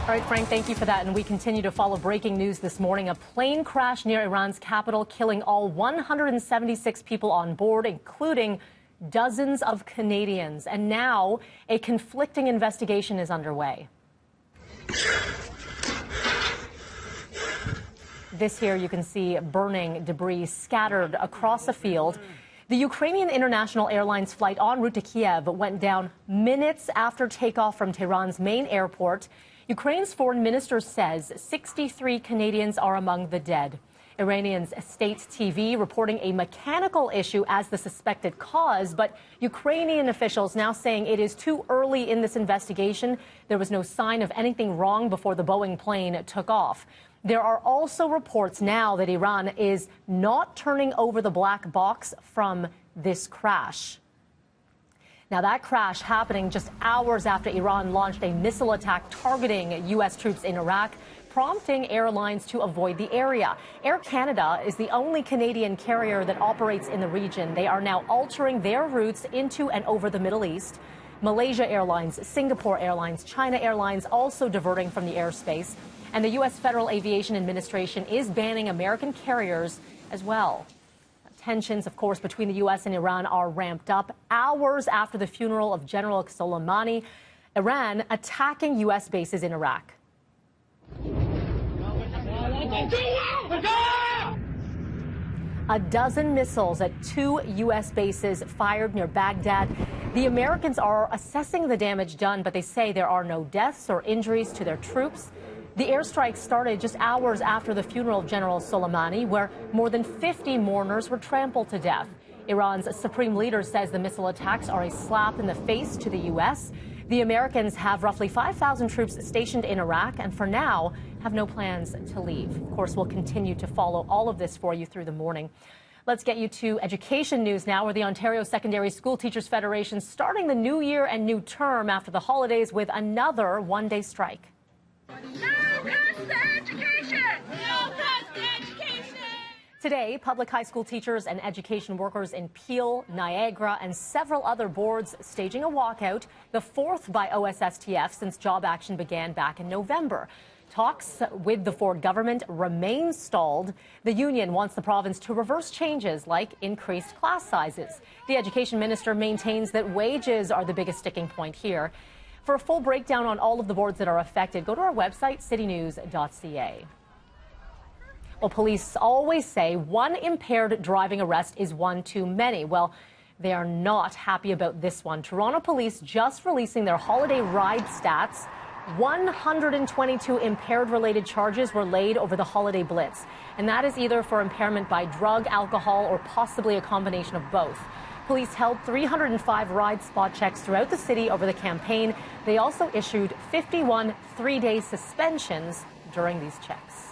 All right, Frank, thank you for that. And we continue to follow breaking news this morning. A plane crash near Iran's capital, killing all 176 people on board, including dozens of Canadians. And now a conflicting investigation is underway. This here you can see burning debris scattered across a field. The Ukrainian International Airlines flight en route to Kiev went down minutes after takeoff from Tehran's main airport. Ukraine's foreign minister says 63 Canadians are among the dead. Iranian's state TV reporting a mechanical issue as the suspected cause, but Ukrainian officials now saying it is too early in this investigation. There was no sign of anything wrong before the Boeing plane took off. There are also reports now that Iran is not turning over the black box from this crash. Now, that crash happening just hours after Iran launched a missile attack targeting U.S. troops in Iraq, prompting airlines to avoid the area. Air Canada is the only Canadian carrier that operates in the region. They are now altering their routes into and over the Middle East. Malaysia Airlines, Singapore Airlines, China Airlines also diverting from the airspace. And the U.S. Federal Aviation Administration is banning American carriers as well. Tensions, of course, between the U.S. and Iran are ramped up hours after the funeral of General Soleimani. Iran attacking U.S. bases in Iraq. A dozen missiles at 2 U.S. bases fired near Baghdad. The Americans are assessing the damage done, but they say there are no deaths or injuries to their troops. The airstrike started just hours after the funeral of General Soleimani, where more than 50 mourners were trampled to death. Iran's supreme leader says the missile attacks are a slap in the face to the U.S. The Americans have roughly 5,000 troops stationed in Iraq and for now have no plans to leave. Of course, we'll continue to follow all of this for you through the morning. Let's get you to education news now, where the Ontario Secondary School Teachers Federation starting the new year and new term after the holidays with another one-day strike. Today, public high school teachers and education workers in Peel, Niagara, and several other boards staging a walkout, the fourth by OSSTF since job action began back in November. Talks with the Ford government remain stalled. The union wants the province to reverse changes like increased class sizes. The education minister maintains that wages are the biggest sticking point here. For a full breakdown on all of the boards that are affected, go to our website, citynews.ca. Well, police always say one impaired driving arrest is one too many. Well, they are not happy about this one. Toronto police just releasing their holiday ride stats. 122 impaired-related charges were laid over the holiday blitz. And that is either for impairment by drug, alcohol, or possibly a combination of both. Police held 305 ride spot checks throughout the city over the campaign. They also issued 51 three-day suspensions during these checks.